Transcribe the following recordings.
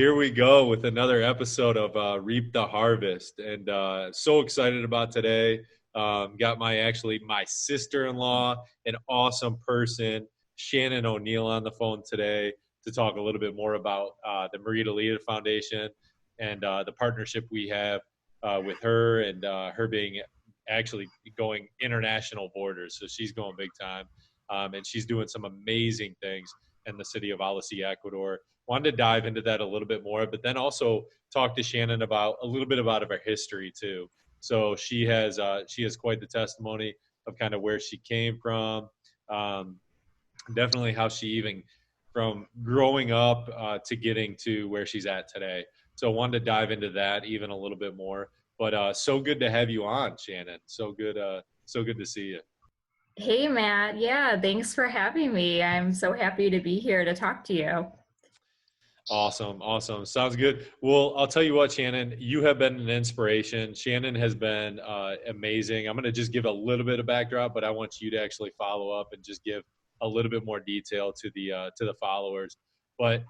here we go with another episode of Reap the Harvest, and so excited about today. Got my sister-in-law, an awesome person, Shannon O'Neill, on the phone today to talk a little bit more about the Lida Foundation and the partnership we have with her, and her being actually going international borders. So she's going big time, and she's doing some amazing things in the city of Alasi, Ecuador. Wanted to dive into that a little bit more, but then also talk to Shannon about a little bit about her history too. So she has quite the testimony of kind of where she came from, um, definitely how she even from growing up to getting to where she's at today. So wanted to dive into that even a little bit more. But so good to have you on, Shannon. So good to see you. Hey, Matt. Yeah, thanks for having me. I'm so happy to be here to talk to you. Awesome. Awesome. Sounds good. Well, I'll tell you what, Shannon, you have been an inspiration. Shannon has been amazing. I'm going to just give a little bit of backdrop, but I want you to actually follow up and just give a little bit more detail to the followers. But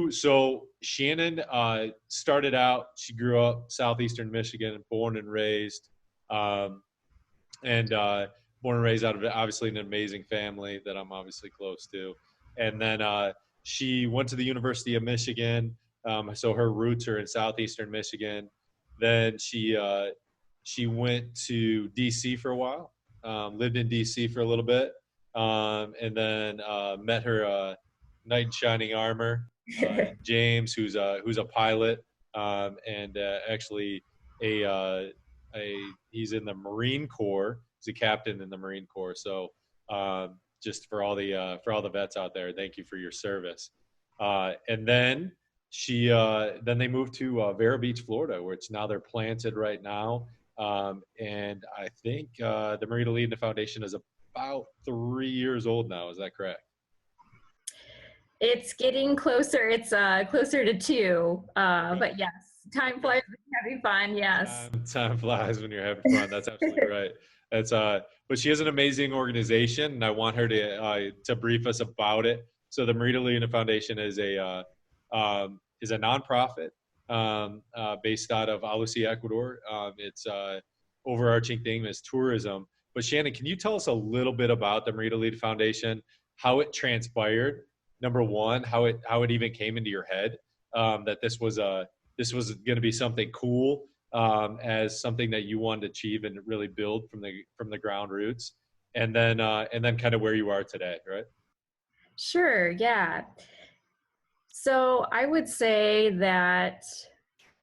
so Shannon started out, she grew up Southeastern Michigan, born and raised, um, and born and raised out of obviously an amazing family that I'm obviously close to. And then she went to the University of Michigan, so her roots are in southeastern Michigan. Then she went to DC for a while, lived in DC for a little bit, and then met her knight in shining armor, James, who's a pilot, and actually a he's in the Marine Corps. He's a captain in the Marine Corps. So just for all the vets out there, thank you for your service. And then then they moved to Vero Beach, Florida, which now they're planted right now. And I think the Lida Foundation is about 3 years old now. Is that correct? It's getting closer. It's closer to two. But yes, time flies when you're having fun. Yes. Time flies when you're having fun. That's absolutely right. That's but she has an amazing organization, and I want her to brief us about it. So the Marita Luna Foundation is a nonprofit based out of Alusi, Ecuador. Its overarching theme is tourism. But Shannon, can you tell us a little bit about the Marita Luna Foundation, how it transpired? Number one, how it even came into your head that this was going to be something cool, as something that you wanted to achieve and really build from the ground roots, and then kind of where you are today, right? Sure. Yeah. So I would say that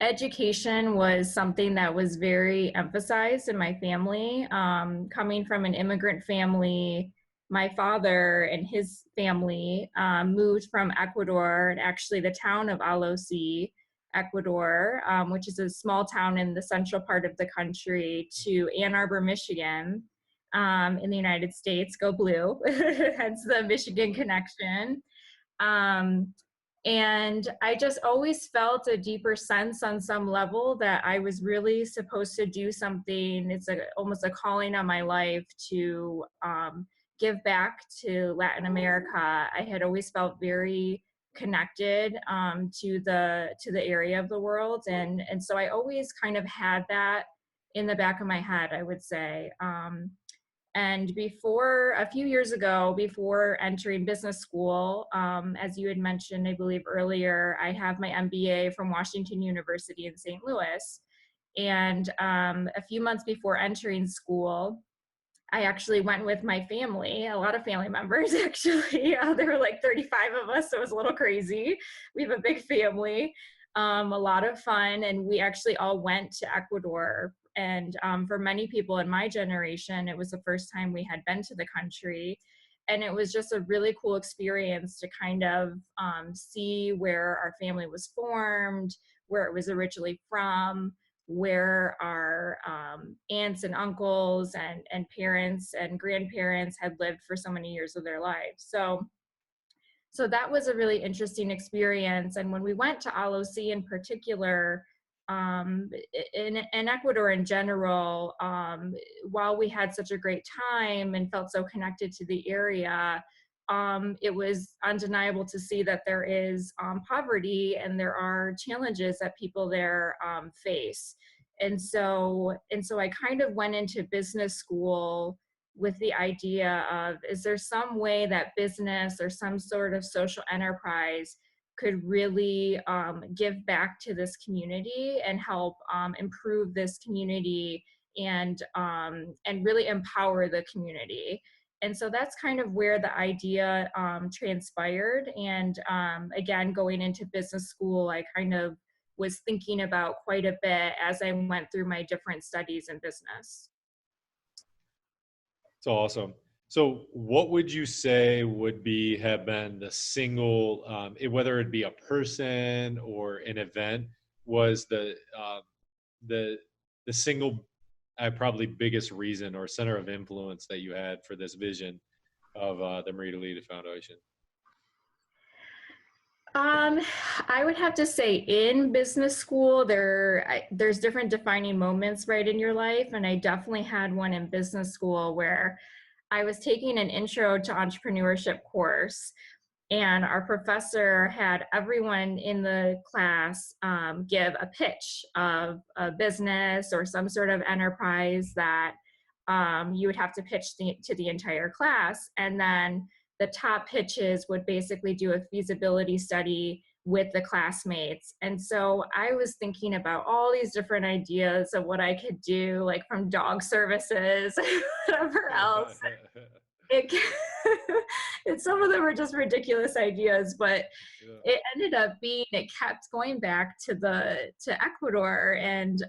education was something that was very emphasized in my family. Coming from an immigrant family, my father and his family moved from Ecuador, and actually the town of Alosi, Ecuador, which is a small town in the central part of the country, to Ann Arbor, Michigan, in the United States. Go blue, hence the Michigan connection. Um, and I just always felt a deeper sense on some level that I was really supposed to do something. It's almost a calling on my life to give back to Latin America. I had always felt very connected to the area of the world, and so I always kind of had that in the back of my head, I would say. And before, a few years ago, before entering business school, as you had mentioned, I believe earlier, I have my MBA from Washington University in St. Louis. And a few months before entering school, I actually went with my family, a lot of family members actually. There were like 35 of us, so it was a little crazy. We have a big family, a lot of fun, and we actually all went to Ecuador. And for many people in my generation, it was the first time we had been to the country. And it was just a really cool experience to kind of see where our family was formed, where it was originally from, where our aunts and uncles and parents and grandparents had lived for so many years of their lives. So that was a really interesting experience. And when we went to Alosi in particular, in Ecuador in general, while we had such a great time and felt so connected to the area, it was undeniable to see that there is poverty and there are challenges that people there face. And so I kind of went into business school with the idea of, is there some way that business or some sort of social enterprise could really give back to this community and help improve this community and really empower the community. And so that's kind of where the idea transpired. And again, going into business school, I kind of was thinking about quite a bit as I went through my different studies in business. It's awesome. So, what would you say would be have been the single, whether it be a person or an event, was the the single, probably biggest reason or center of influence that you had for this vision of the Marie Lida Foundation? Um, I would have to say in business school, there's different defining moments, right, in your life. And I definitely had one in business school where I was taking an intro to entrepreneurship course, and our professor had everyone in the class give a pitch of a business or some sort of enterprise that you would have to pitch to the entire class. And then the top pitches would basically do a feasibility study with the classmates. And so I was thinking about all these different ideas of what I could do, like from dog services, whatever else. It, and some of them were just ridiculous ideas, but Yeah. it ended up being, it kept going back to Ecuador, and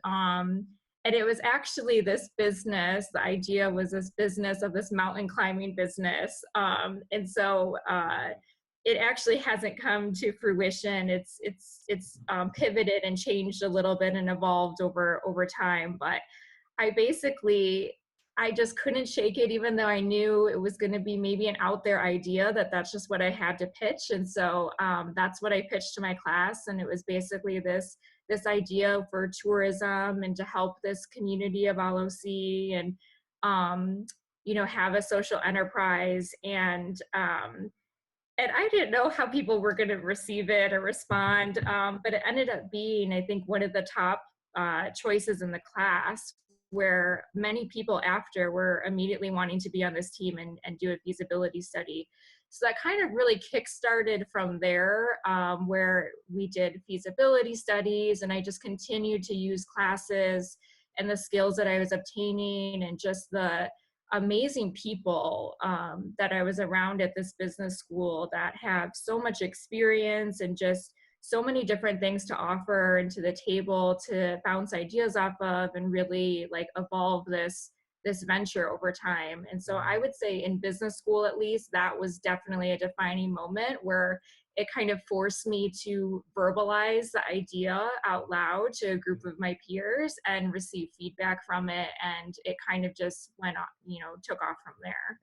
it was actually this business. The idea was this business of this mountain climbing business, and so it actually hasn't come to fruition. It's pivoted and changed a little bit and evolved over time, but I basically, I just couldn't shake it, even though I knew it was going to be maybe an out there idea, that's just what I had to pitch. And so that's what I pitched to my class. And it was basically this idea for tourism and to help this community of LOC and, have a social enterprise. And I didn't know how people were going to receive it or respond, but it ended up being, I think, one of the top choices in the class, where many people after were immediately wanting to be on this team and do a feasibility study. So that kind of really kickstarted from there, where we did feasibility studies, and I just continued to use classes and the skills that I was obtaining and just the amazing people that I was around at this business school that have so much experience and just so many different things to offer and to the table to bounce ideas off of and really like evolve this venture over time. And so I would say in business school, at least, that was definitely a defining moment where it kind of forced me to verbalize the idea out loud to a group of my peers and receive feedback from it. And it kind of just went on, took off from there.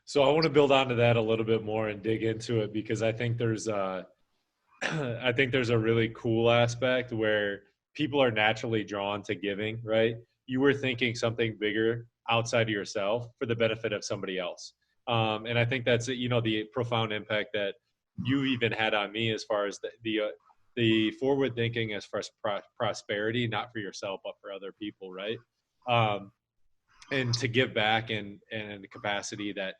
So I want to build onto that a little bit more and dig into it, because I think there's I think there's a really cool aspect where people are naturally drawn to giving, right? You were thinking something bigger outside of yourself for the benefit of somebody else. And I think that's, the profound impact that you've even had on me, as far as the forward thinking as far as prosperity, not for yourself, but for other people, right? Um, and to give back in the capacity that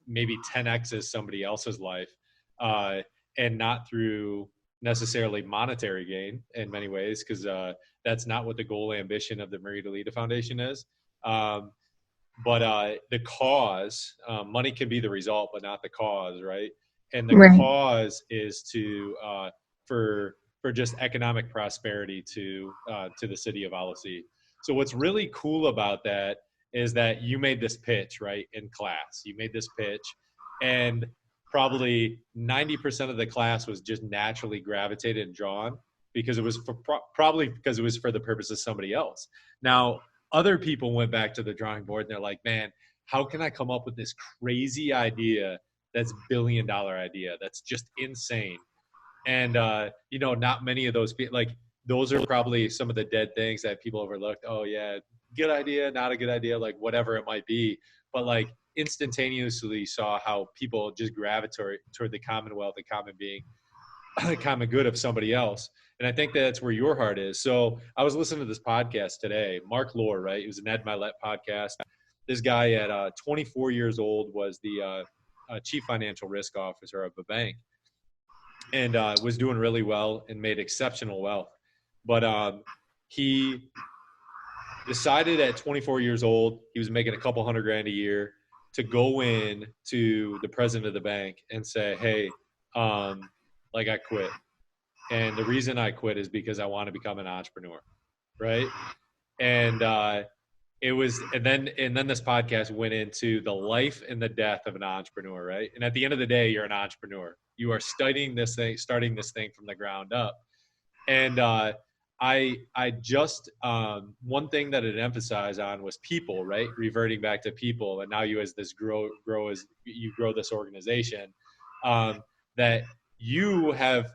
maybe 10x is somebody else's life, uh, and not through necessarily monetary gain in many ways, because that's not what the goal ambition of the Marie Lida Foundation is. Um, but the cause, money can be the result, but not the cause, right? And the Right. cause is to for just economic prosperity to the city of Alice. So what's really cool about that is that you made this pitch, right, in class. You made this pitch, and probably 90% of the class was just naturally gravitated and drawn because it was probably because it was for the purpose of somebody else. Now, other people went back to the drawing board and they're like, man, how can I come up with this crazy idea that's $1 billion idea that's just insane? And not many of those people, like, those are probably some of the dead things that people overlooked. Oh yeah, good idea, not a good idea, like whatever it might be. But like instantaneously saw how people just gravitate toward the commonwealth, the common being, common good of somebody else. And I think that's where your heart is. So I was listening to this podcast today, Mark Lohr, right? It was an Ed Milet podcast. This guy at 24 years old was the chief financial risk officer of a bank, and was doing really well and made exceptional wealth. But he decided at 24 years old, he was making a couple hundred grand a year, to go in to the president of the bank and say, "Hey, like I quit. And the reason I quit is because I want to become an entrepreneur." Right. And and then this podcast went into the life and the death of an entrepreneur, right? And at the end of the day, you're an entrepreneur. You are studying this thing, starting this thing from the ground up. And I just one thing that it emphasized on was people, right? Reverting back to people, and now you as this grow as you grow this organization, that you have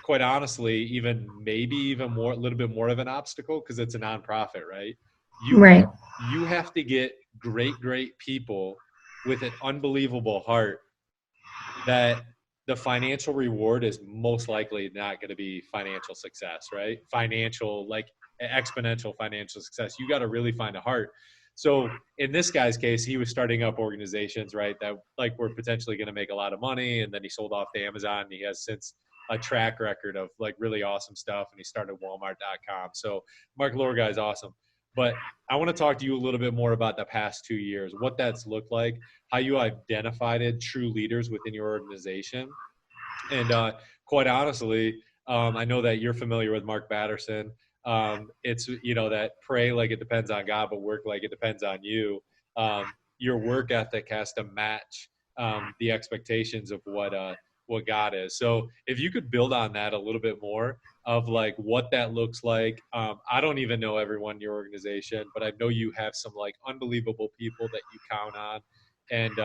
quite honestly, even maybe even more, a little bit more of an obstacle, because it's a nonprofit, right? You Right. you have to get great people with an unbelievable heart, that the financial reward is most likely not going to be financial success, right? Financial, like exponential financial success. You got to really find a heart. So in this guy's case, he was starting up organizations, right, that like were potentially going to make a lot of money, and then he sold off to Amazon, and he has since a track record of like really awesome stuff, and he started Walmart.com. So Mark Lohr guy is awesome. But I want to talk to you a little bit more about the past 2 years, what that's looked like, how you identified true leaders within your organization. And quite honestly, I know that you're familiar with Mark Batterson. It's, that pray like it depends on God, but work like it depends on you. Your work ethic has to match the expectations of what God is. So if you could build on that a little bit more of like what that looks like. I don't even know everyone in your organization, but I know you have some like unbelievable people that you count on. And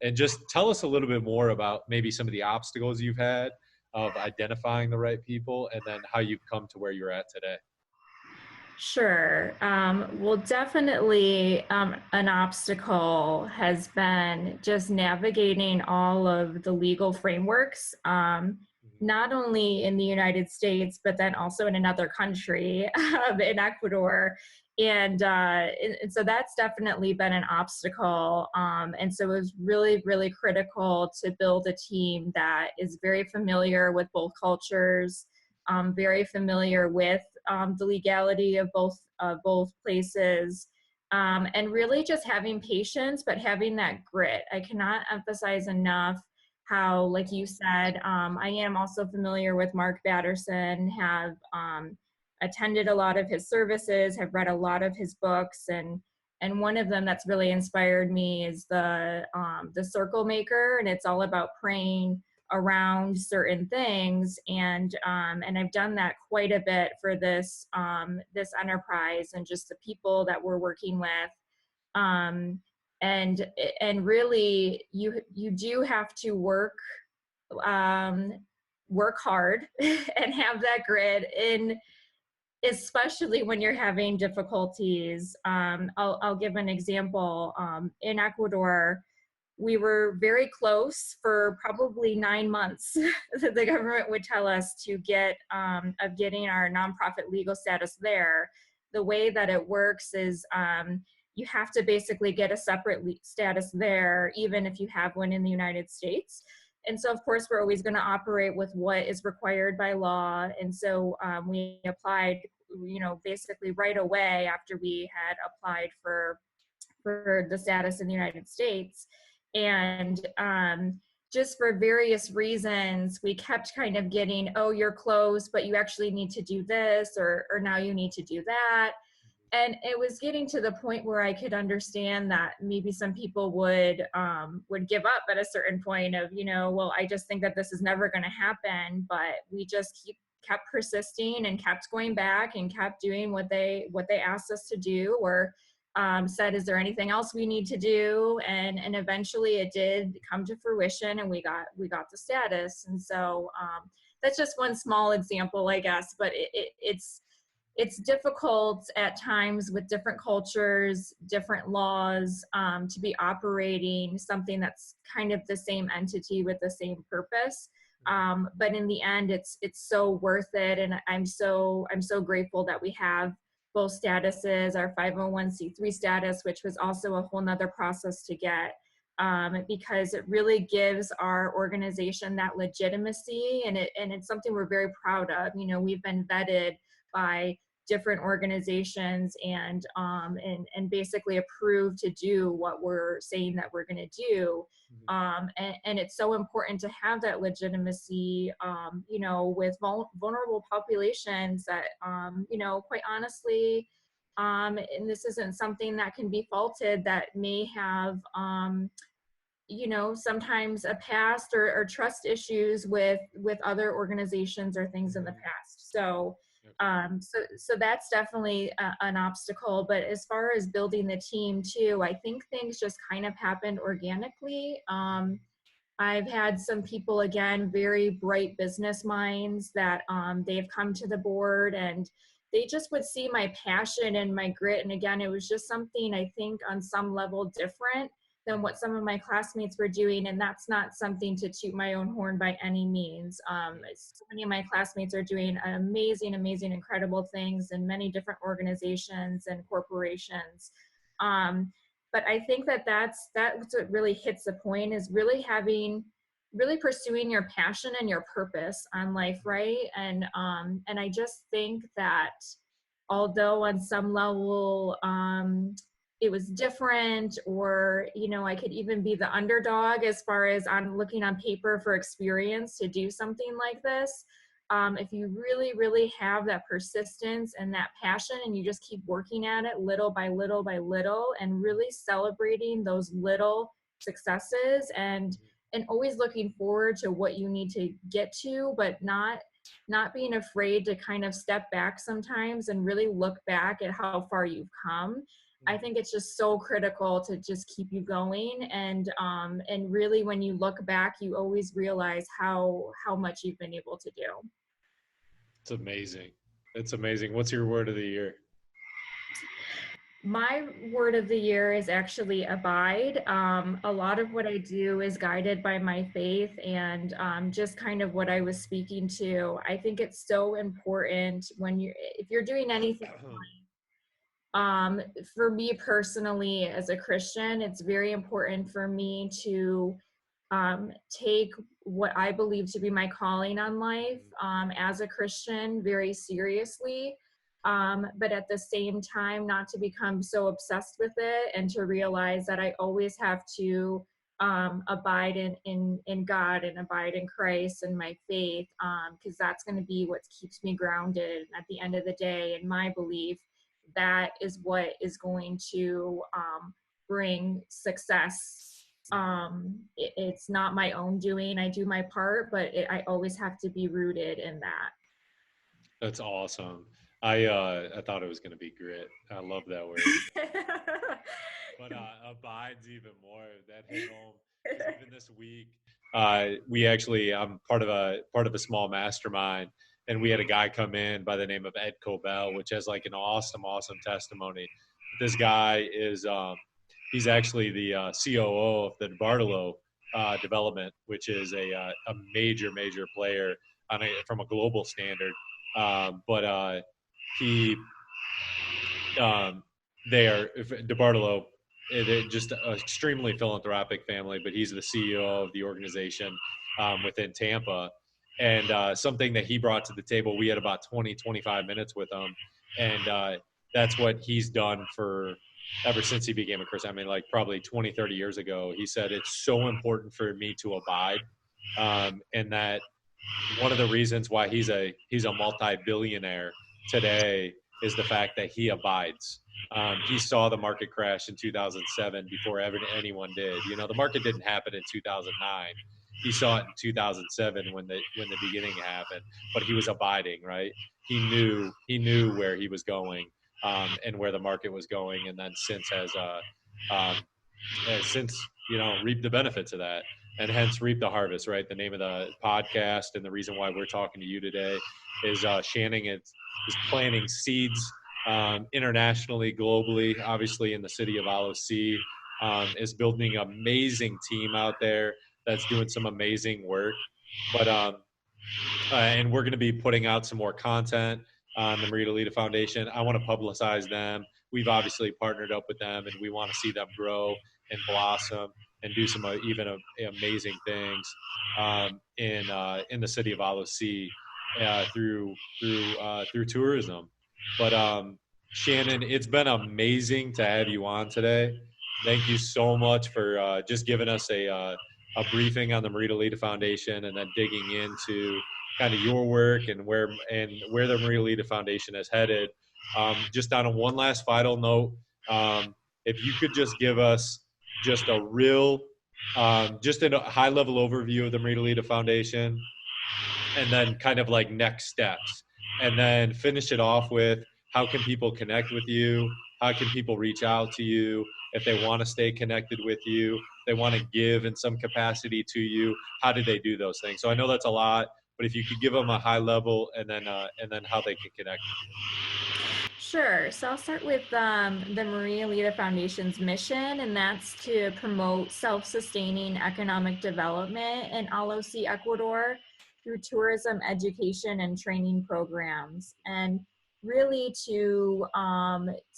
and just tell us a little bit more about maybe some of the obstacles you've had of identifying the right people, and then how you've come to where you're at today. Sure. Well, definitely an obstacle has been just navigating all of the legal frameworks, not only in the United States, but then also in another country, in Ecuador. And so that's definitely been an obstacle. And so it was really, really critical to build a team that is very familiar with both cultures, very familiar with the legality of both places, and really just having patience, but having that grit. I cannot emphasize enough how, like you said, I am also familiar with Mark Batterson, have attended a lot of his services, have read a lot of his books, and one of them that's really inspired me is the Circle Maker, and it's all about praying around certain things, and I've done that quite a bit for this enterprise and just the people that we're working with, um, and really you do have to um, work hard and have that grit in, especially when you're having difficulties. I'll give an example. In Ecuador, we were very close for probably 9 months. The government would tell us to getting our nonprofit legal status there. The way that it works is you have to basically get a separate status there, even if you have one in the United States. And so, of course, we're always going to operate with what is required by law. And so we applied, basically right away after we had applied for the status in the United States. And just for various reasons, we kept kind of getting, oh, you're close, but you actually need to do this, or now you need to do that. And it was getting to the point where I could understand that maybe some people would give up at a certain point of, well, I just think that this is never going to happen. But we just kept persisting and kept going back and kept doing what they asked us to do, or said, is there anything else we need to do? And eventually it did come to fruition, and we got the status. And so that's just one small example, I guess, but it's it's difficult at times with different cultures, different laws, to be operating something that's kind of the same entity with the same purpose. But in the end, it's so worth it, and I'm so grateful that we have both statuses, our 501c3 status, which was also a whole nother process to get, because it really gives our organization that legitimacy, and it's something we're very proud of. You know, we've been vetted by different organizations and basically approved to do what we're saying that we're going to do. And it's so important to have that legitimacy, you know, with vulnerable populations that, you know, quite honestly, and this isn't something that can be faulted, that may have, you know, sometimes a past or trust issues with other organizations or things in the past. So Okay. so that's definitely an obstacle. But as far as building the team too, I think things just kind of happened organically. I've had some people, again, very bright business minds that they've come to the board, and they just would see my passion and my grit. And again, it was just something I think on some level different than what some of my classmates were doing. And that's not something to toot my own horn by any means. So many of my classmates are doing amazing, amazing, incredible things in many different organizations and corporations. Um, but I think that that's what really hits the point, is really pursuing your passion and your purpose on life, right? And I just think that although on some level it was different, or you know, I could even be the underdog as far as I'm looking on paper for experience to do something like this. If you really, really have that persistence and that passion, and you just keep working at it little by little by little, and really celebrating those little successes, and always looking forward to what you need to get to, but not being afraid to kind of step back sometimes and really look back at how far you've come. I think it's just so critical to just keep you going, and really when you look back, you always realize how much you've been able to do. It's amazing. It's amazing. What's your word of the year? My word of the year is actually abide. A lot of what I do is guided by my faith, and just kind of what I was speaking to. I think it's so important when if you're doing anything. Um, for me personally, as a Christian, it's very important for me to take what I believe to be my calling on life as a Christian very seriously. But at the same time, not to become so obsessed with it, and to realize that I always have to abide in God and abide in Christ and my faith, because that's going to be what keeps me grounded. At the end of the day, in my belief, that is what is going to bring success. It's not my own doing. I do my part, but I always have to be rooted in that. That's awesome. I thought it was going to be grit. I love that word. But abides even more. That hit home because even this week, we actually I'm part of a small mastermind, and we had a guy come in by the name of Ed Cobell, which has like an awesome testimony. This guy is he's actually the COO of the Bartolo development, which is a major player from a global standard. But he they are DeBartolo. They're just an extremely philanthropic family, but he's the CEO of the organization within Tampa. And something that he brought to the table, we had about 20-25 minutes with him, and that's what he's done for ever since he became a Christian. I mean, like probably 20-30 years ago. He said it's so important for me to abide, and that one of the reasons why he's a multi-billionaire today is the fact that he abides. He saw the market crash in 2007 before anyone did. You know, the market didn't happen in 2009. He saw it in 2007 when the beginning happened, but he was abiding, right? He knew where he was going, and where the market was going, and then since has since reaped the benefits of that. and hence reap the harvest, right? The name of the podcast and the reason why we're talking to you today is Shannon is planting seeds internationally, globally, obviously in the city of LOC, is building an amazing team out there that's doing some amazing work. But and we're going to be putting out some more content on the Marita Lida Foundation. I want to publicize them. We've obviously partnered up with them, and we want to see them grow and blossom and do some even amazing things in the city of LOC through tourism. But Shannon, it's been amazing to have you on today. Thank you so much for just giving us a briefing on the Marita Lida Foundation and then digging into kind of your work and where the Maria Lida Foundation is headed. Just on a one last final note, if you could just give us just a real, just a high level overview of the Maria Lida Foundation, and then kind of like next steps, and then finish it off with how can people connect with you? How can people reach out to you if they want to stay connected with you? They want to give in some capacity to you. How do they do those things? So I know that's a lot, but if you could give them a high level and then how they can connect with you. Sure. So I'll start with the Maria Lida Foundation's mission, and that's to promote self sustaining economic development in LOC, Ecuador through tourism, education, and training programs. And really to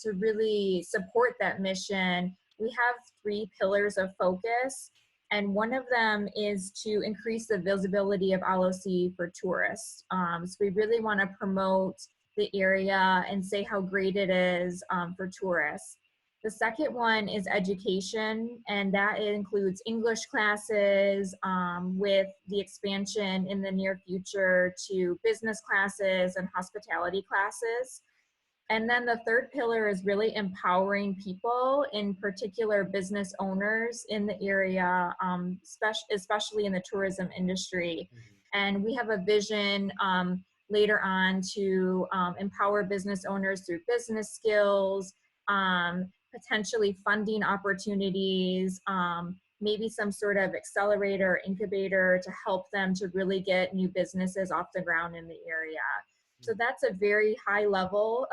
really support that mission, we have three pillars of focus. And one of them is to increase the visibility of LOC for tourists. So we really want to promote the area and say how great it is for tourists. The second one is education, and that includes English classes with the expansion in the near future to business classes and hospitality classes. And then the third pillar is really empowering people, in particular business owners in the area, especially in the tourism industry. And we have a vision later on to empower business owners through business skills, potentially funding opportunities, maybe some sort of accelerator or incubator to help them to really get new businesses off the ground in the area. So that's a very high level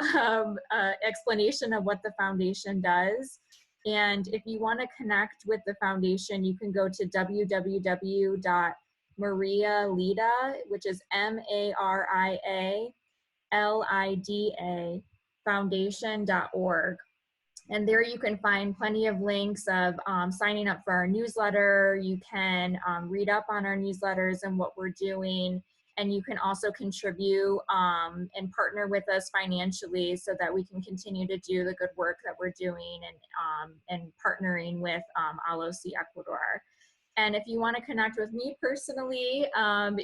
explanation of what the foundation does. And if you want to connect with the foundation, you can go to www.marialida, which is MARIALIDA foundation.org. And there you can find plenty of links of signing up for our newsletter. You can read up on our newsletters and what we're doing. And you can also contribute and partner with us financially so that we can continue to do the good work that we're doing and partnering with LOC Ecuador. And if you want to connect with me personally,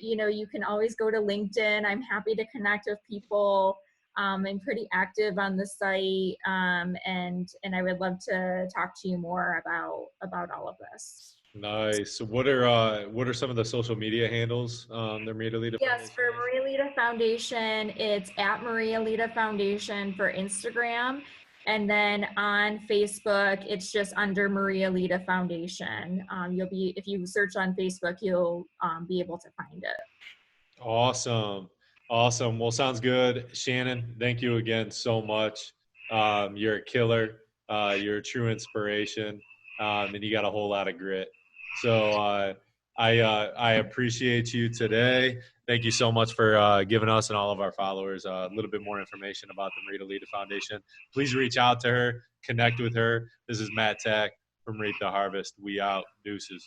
you can always go to LinkedIn. I'm happy to connect with people. I'm pretty active on the site, and I would love to talk to you more about all of this. Nice. So what are some of the social media handles the Maria Lida Yes, Foundation for has? Maria Lida Foundation, it's at Maria Lida Foundation for Instagram. And then on Facebook, it's just under Maria Lida Foundation. If you search on Facebook, you'll be able to find it. Awesome. Awesome. Well, sounds good. Shannon, thank you again so much. You're a killer. You're a true inspiration. And you got a whole lot of grit. So I appreciate you today. Thank you so much for giving us and all of our followers a little bit more information about the Marita Lida Foundation. Please reach out to her, connect with her. This is Matt Tack from Reap the Harvest. We out. Deuces.